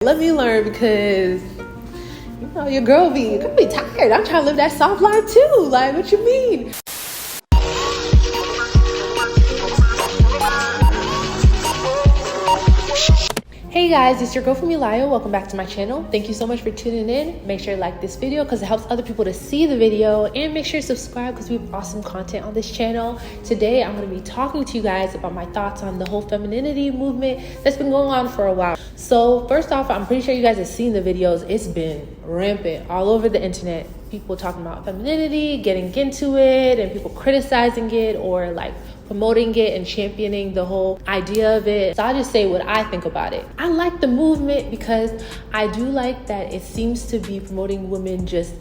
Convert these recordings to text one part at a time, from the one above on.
Let me learn, because you know your girl be tired. I'm trying to live that soft life too. Like, what you mean? Hey guys, it's your girl Funmi-Layo. Welcome back to my channel. Thank you so much for tuning in. Make sure to like this video because it helps other people to see the video, and make sure to subscribe because we have awesome content on this channel. Today I'm going to be talking to you guys about my thoughts on the whole femininity movement that's been going on for a while. So first off, I'm pretty sure you guys have seen the videos. It's been rampant all over the internet. People talking about femininity, getting into it, and people criticizing it or like promoting it and championing the whole idea of it. So I'll just say what I think about it. I like the movement because I do like that it seems to be promoting women just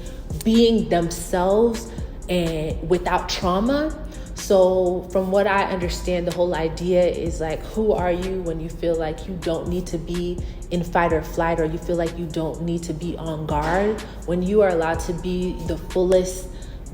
being themselves and without trauma. So from what I understand, the whole idea is like, who are you when you feel like you don't need to be in fight or flight, or you feel like you don't need to be on guard, when you are allowed to be the fullest,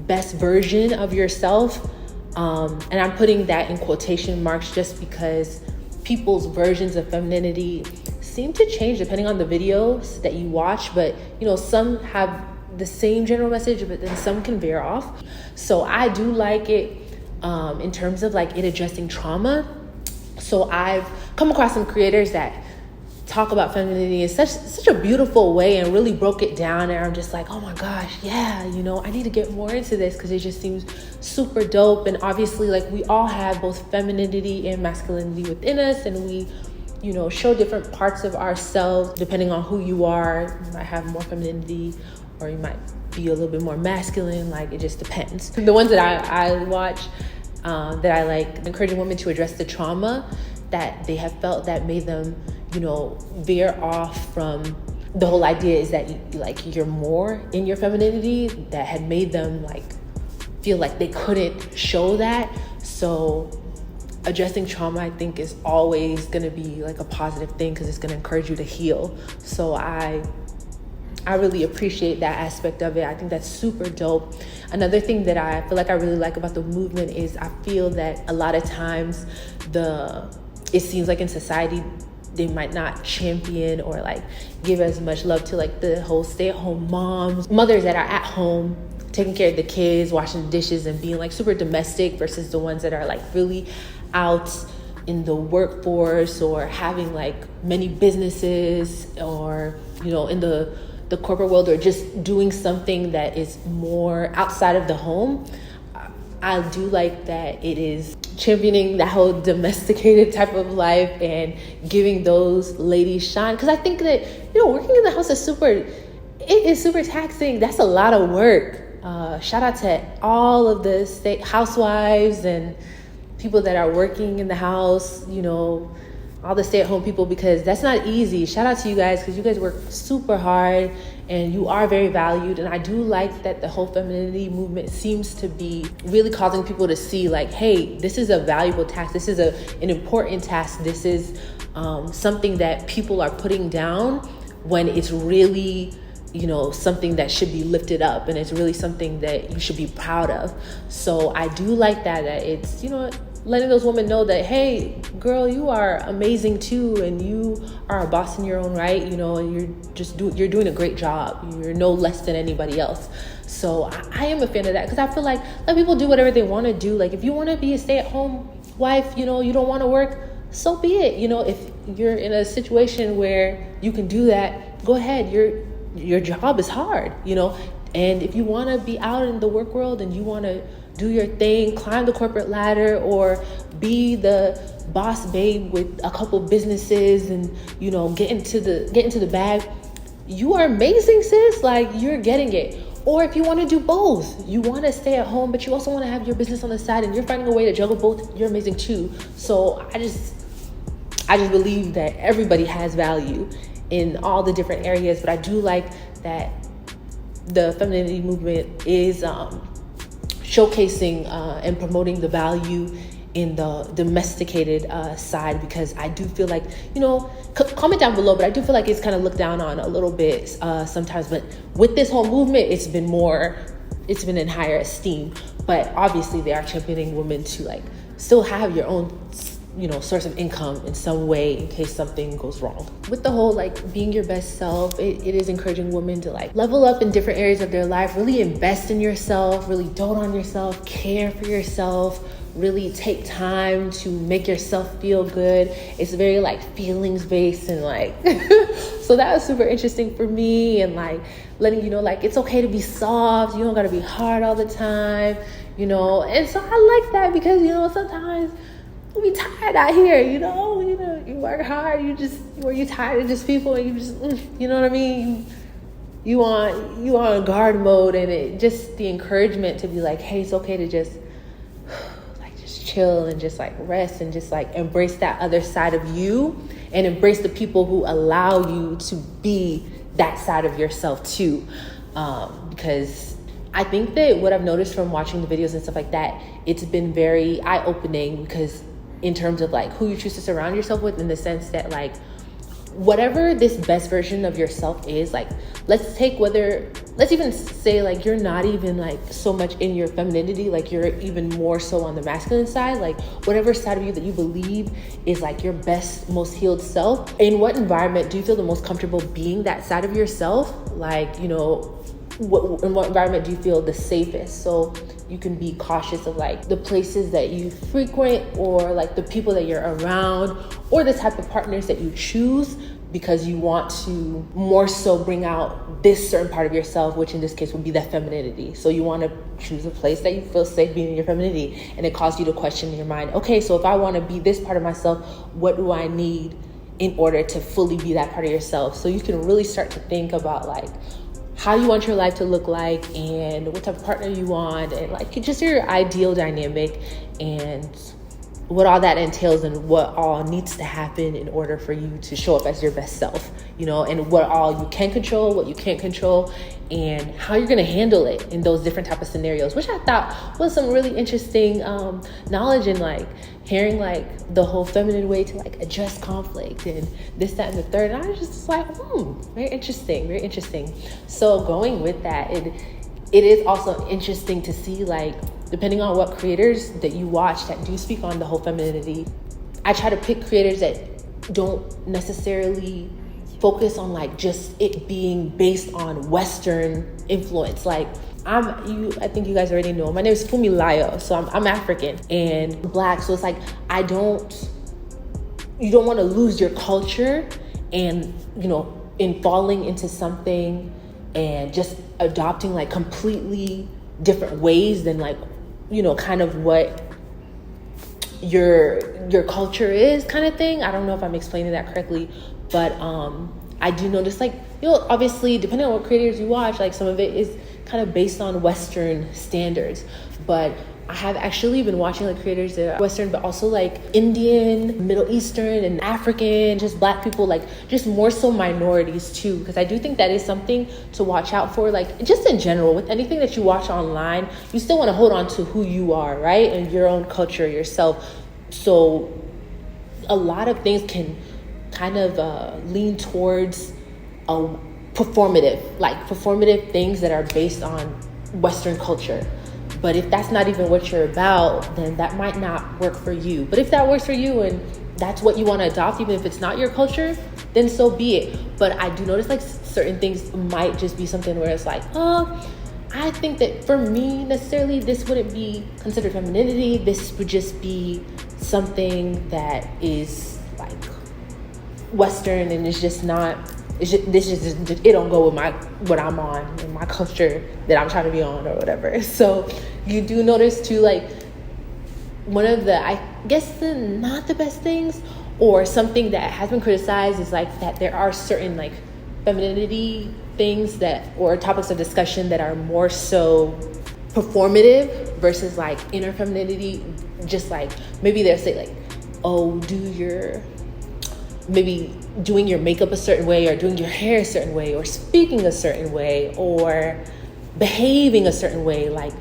best version of yourself. And I'm putting that in quotation marks just because people's versions of femininity seem to change depending on the videos that you watch. But, you know, some have the same general message, but then some can veer off. So I do like it in terms of like it addressing trauma. So I've come across some creators that talk about femininity in such a beautiful way and really broke it down, and I'm just like, oh my gosh, yeah, you know, I need to get more into this because it just seems super dope. And obviously, like, we all have both femininity and masculinity within us, and we, you know, show different parts of ourselves depending on who you are. You might have more femininity, or you might be a little bit more masculine. Like, it just depends. The ones that I watch that I like, encouraging women to address the trauma that they have felt that made them, you know, veer off from the whole idea is that you're more in your femininity, that had made them like feel like they couldn't show that. So addressing trauma, I think, is always going to be like a positive thing because it's going to encourage you to heal. So I really appreciate that aspect of it. I think that's super dope. Another thing that I feel like I really like about the movement is I feel that a lot of times it seems like in society they might not champion or like give as much love to like the whole stay-at-home moms, mothers that are at home taking care of the kids, washing the dishes, and being like super domestic, versus the ones that are like really out in the workforce or having like many businesses, or, you know, in the corporate world, or just doing something that is more outside of the home. I do like that it is championing that whole domesticated type of life and giving those ladies shine. Because I think that, you know, working in the house is super taxing. That's a lot of work. Shout out to all of the housewives and people that are working in the house, you know, all the stay-at-home people, because that's not easy. Shout out to you guys because you guys work super hard and you are very valued. And I do like that the whole femininity movement seems to be really causing people to see like, hey, this is a valuable task. This is an important task. This is something that people are putting down when it's really, you know, something that should be lifted up, and it's really something that you should be proud of. So I do like that it's, you know, letting those women know that, hey, girl, you are amazing too, and you are a boss in your own right, you know, and you're doing a great job. You're no less than anybody else. So I am a fan of that because I feel like let people do whatever they want to do. Like, if you want to be a stay-at-home wife, you know, you don't want to work, so be it. You know, if you're in a situation where you can do that, go ahead. Your job is hard, you know, and if you want to be out in the work world and you want to do your thing, climb the corporate ladder, or be the boss babe with a couple businesses and, you know, get into the bag, you are amazing, sis. Like, you're getting it. Or if you want to do both, you want to stay at home, but you also want to have your business on the side, and you're finding a way to juggle both, you're amazing too. So I just believe that everybody has value in all the different areas, but I do like that the femininity movement is showcasing and promoting the value in the domesticated side, because I do feel like, you know, comment down below, but I do feel like it's kind of looked down on a little bit sometimes. But with this whole movement, it's been in higher esteem. But obviously they are championing women to like still have your own source of income in some way in case something goes wrong. With the whole like being your best self, it is encouraging women to like level up in different areas of their life, really invest in yourself, really dote on yourself, care for yourself, really take time to make yourself feel good. It's very like feelings based and like so that was super interesting for me, and like letting you know like it's okay to be soft, you don't gotta be hard all the time, and so I like that because sometimes we be tired out here, you work hard, you're tired of just people, and you just you know what I mean, you on guard mode, and it just the encouragement to be like, hey, it's okay to just chill and just like rest and just like embrace that other side of you, and embrace the people who allow you to be that side of yourself too, because I think that what I've noticed from watching the videos and stuff like that, it's been very eye-opening, because in terms of like who you choose to surround yourself with, in the sense that like whatever this best version of yourself is, like let's even say like you're not even like so much in your femininity, like you're even more so on the masculine side, like whatever side of you that you believe is like your best, most healed self, in what environment do you feel the most comfortable being that side of yourself? Like, in what environment do you feel the safest? So you can be cautious of like the places that you frequent, or like the people that you're around, or the type of partners that you choose, because you want to more so bring out this certain part of yourself, which in this case would be that femininity. So you want to choose a place that you feel safe being in your femininity, and it causes you to question in your mind, okay, so if I want to be this part of myself, what do I need in order to fully be that part of yourself? So you can really start to think about like how you want your life to look like, and what type of partner you want, and like just your ideal dynamic, and what all that entails, and what all needs to happen in order for you to show up as your best self, and what all you can control, what you can't control, and how you're going to handle it in those different type of scenarios, which I thought was some really interesting knowledge, and like hearing like the whole feminine way to like address conflict and this, that, and the third. And I was just like, very interesting, very interesting. So going with that, it is also interesting to see like, depending on what creators that you watch that do speak on the whole femininity, I try to pick creators that don't necessarily focus on like just it being based on Western influence. Like I think you guys already know, my name is Funmi-Layo, so I'm African and Black. So it's like, you don't want to lose your culture, and, in falling into something and just adopting like completely different ways than like, kind of what your culture is, kind of thing. I don't know if I'm explaining that correctly, but I do notice like, obviously depending on what creators you watch, like some of it is kind of based on Western standards, but I have actually been watching like creators that are Western, but also like Indian, Middle Eastern, and African, just Black people, like just more so minorities too, because I do think that is something to watch out for. Like just in general, with anything that you watch online, you still want to hold on to who you are, right? And your own culture, yourself. So a lot of things can kind of lean towards performative things that are based on Western culture. But if that's not even what you're about, then that might not work for you. But if that works for you and that's what you want to adopt, even if it's not your culture, then so be it. But I do notice like certain things might just be something where it's like, I think that for me necessarily this wouldn't be considered femininity. This would just be something that is like Western, and it's just not. It don't go with what I'm on and my culture that I'm trying to be on or whatever. So you do notice too, like one of the, I guess not the best things, or something that has been criticized, is like that there are certain like femininity things or topics of discussion that are more so performative versus like inner femininity. Just like maybe they'll say like, oh, maybe doing your makeup a certain way, or doing your hair a certain way, or speaking a certain way, or behaving a certain way. Like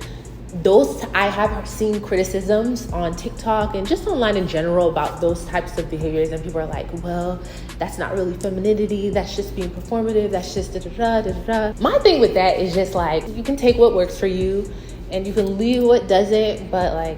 those, I have seen criticisms on TikTok and just online in general about those types of behaviors, and people are like, well, that's not really femininity, that's just being performative, that's just da-da-da. My thing with that is just like, you can take what works for you and you can leave what doesn't, but like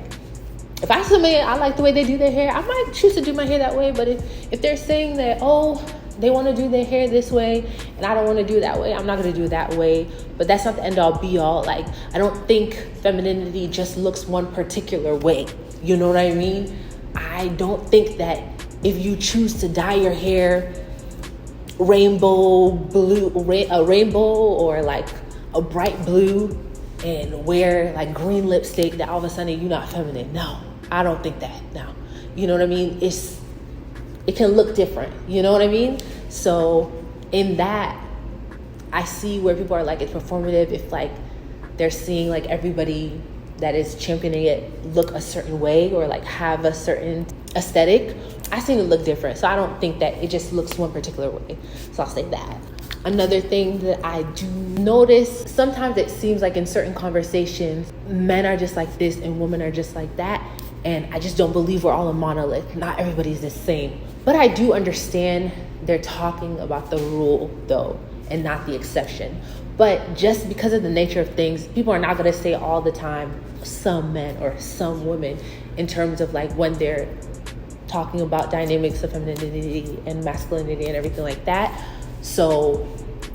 If I see somebody, I like the way they do their hair, I might choose to do my hair that way. But if they're saying that, oh, they want to do their hair this way and I don't want to do it that way, I'm not going to do it that way. But that's not the end all be all. Like, I don't think femininity just looks one particular way. You know what I mean? I don't think that if you choose to dye your hair rainbow blue, a rainbow or like a bright blue and wear like green lipstick, that all of a sudden you're not feminine. No, I don't think that. No, you know what I mean? It can look different. You know what I mean? So in that, I see where people are like, it's performative. If like they're seeing like everybody that is championing it look a certain way or like have a certain aesthetic, I seem to look different. So I don't think that it just looks one particular way. So I'll say that. Another thing that I do notice, sometimes it seems like in certain conversations, men are just like this and women are just like that. And I just don't believe we're all a monolith. Not everybody's the same. But I do understand they're talking about the rule though, and not the exception. But just because of the nature of things, people are not going to say all the time some men or some women in terms of like when they're talking about dynamics of femininity and masculinity and everything like that. So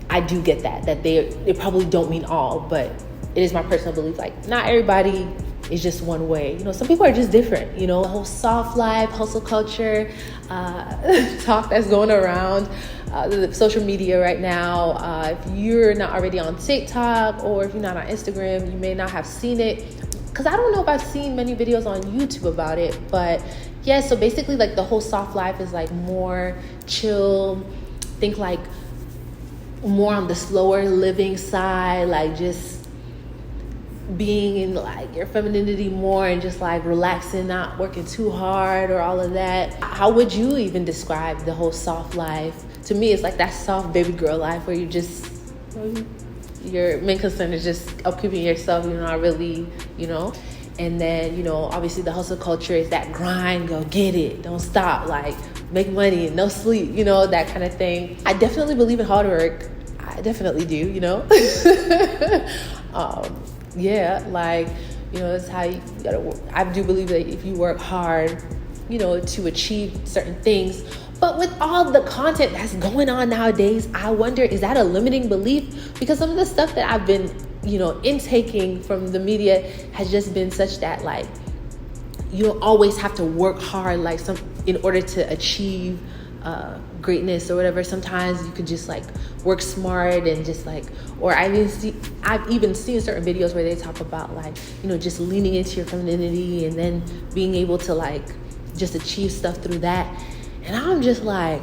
I do get that they probably don't mean all, but it is my personal belief, like not everybody is just one way. You know, some people are just different. You know, the whole soft life, hustle culture talk that's going around the social media right now. If you're not already on TikTok or if you're not on Instagram, you may not have seen it. Because I don't know if I've seen many videos on YouTube about it. But yeah, so basically like the whole soft life is like more chill. Think like more on the slower living side, like just being in like your femininity more and just like relaxing, not working too hard or all of that. How would you even describe the whole soft life? To me, it's like that soft baby girl life where you just, your main concern is just upkeeping yourself, you're not really, you know. And then, you know, obviously the hustle culture is that grind, go get it, don't stop, like make money, no sleep, you know, that kind of thing. I definitely believe in hard work. I definitely do, you know. Yeah, like, you know, that's how you gotta work. I do believe that if you work hard, you know, to achieve certain things. But with all the content that's going on nowadays, I wonder, is that a limiting belief? Because some of the stuff that I've been, you know, intaking from the media has just been such that, like, you don't always have to work hard, like, in order to achieve greatness or whatever. Sometimes you could just like work smart and just like, or I've even seen certain videos where they talk about like, you know, just leaning into your femininity and then being able to like just achieve stuff through that. And I'm just like,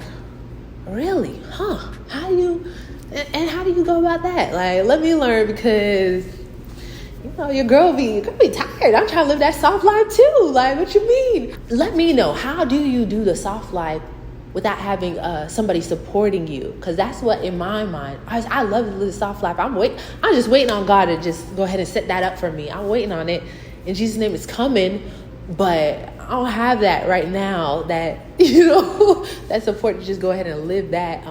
really? Huh? How do you go about that? Like, let me learn, because you know, your girl be tired. I'm trying to live that soft life too. Like, what you mean? Let me know, how do you do the soft life without having somebody supporting you? Because that's what, in my mind, I love to live the soft life. I'm just waiting on God to just go ahead and set that up for me. I'm waiting on it. In Jesus' name, it's coming. But I don't have that right now, that, you know, that support to just go ahead and live that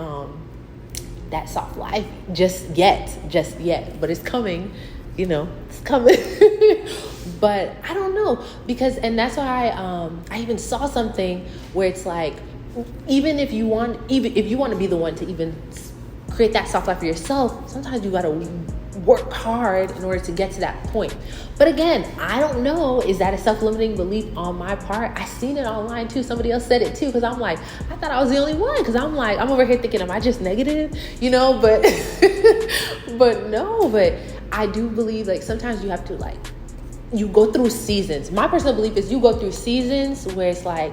that soft life just yet. But it's coming, you know, it's coming. But I don't know, because, and that's why I even saw something where it's like, even if you want to be the one to even create that soft life for yourself, sometimes you got to work hard in order to get to that point. But again, I don't know, is that a self-limiting belief on my part? I seen it online too. Somebody else said it too, because I'm like, I thought I was the only one, because I'm like, I'm over here thinking, am I just negative, you know? But but I do believe, like, sometimes you have to, like, you go through seasons. My personal belief is you go through seasons where it's like,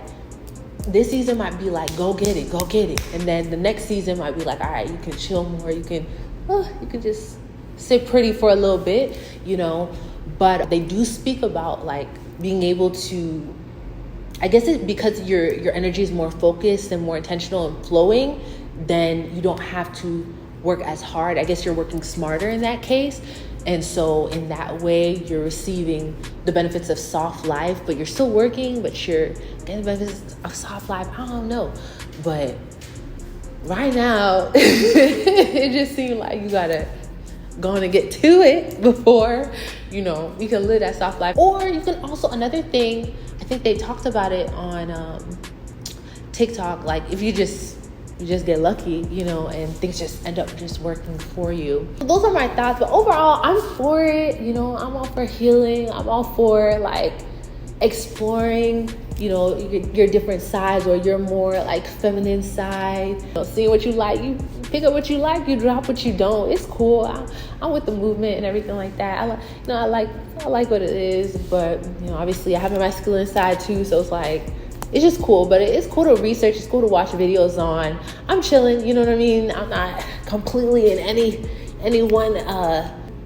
this season might be like, go get it. And then the next season might be like, all right, you can chill more. You can just sit pretty for a little bit, you know. But they do speak about like being able to, I guess it's because your energy is more focused and more intentional and flowing, then you don't have to work as hard. I guess you're working smarter in that case. And so in that way, you're receiving the benefits of soft life, but you're still working, but you're getting the benefits of soft life. I don't know. But right now, it just seemed like you gotta go on and get to it before, you know, you can live that soft life. Or you can also, another thing, I think they talked about it on TikTok, like if you just get lucky, you know, and things just end up just working for you. So those are my thoughts, but overall I'm for it. You know, I'm all for healing. I'm all for like exploring, you know, your different sides, or your more like feminine side. You know, seeing what you like, you pick up what you like, you drop what you don't. It's cool. I'm with the movement and everything like that. I like what it is, but you know, obviously I have my masculine side too, so it's like, it's just cool. But it's cool to research, it's cool to watch videos on. I'm chilling, you know what I mean? I'm not completely in any one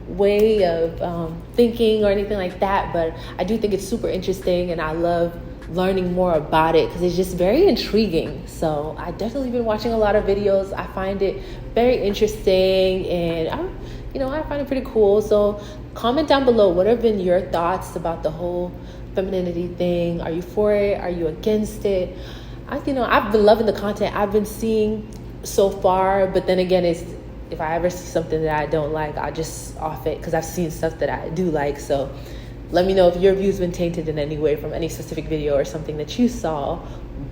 way of thinking or anything like that, but I do think it's super interesting, and I love learning more about it because it's just very intriguing. So I definitely been watching a lot of videos. I find it very interesting, and I find it pretty cool. So comment down below, what have been your thoughts about the whole femininity thing? Are you for it? Are you against it? I've been loving the content I've been seeing so far, but then again, it's, if I ever see something that I don't like, I'll just off it, because I've seen stuff that I do like. So let me know if your view's been tainted in any way from any specific video or something that you saw.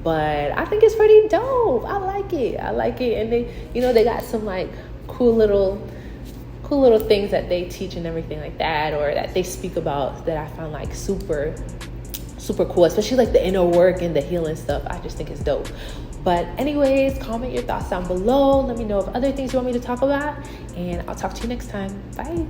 But I think it's pretty dope. I like it. And they got some like cool little things that they teach and everything like that, or that they speak about, that I find like super cool, especially like the inner work and the healing stuff. I just think it's dope. But anyways, comment your thoughts down below. Let me know of other things you want me to talk about, and I'll talk to you next time. Bye.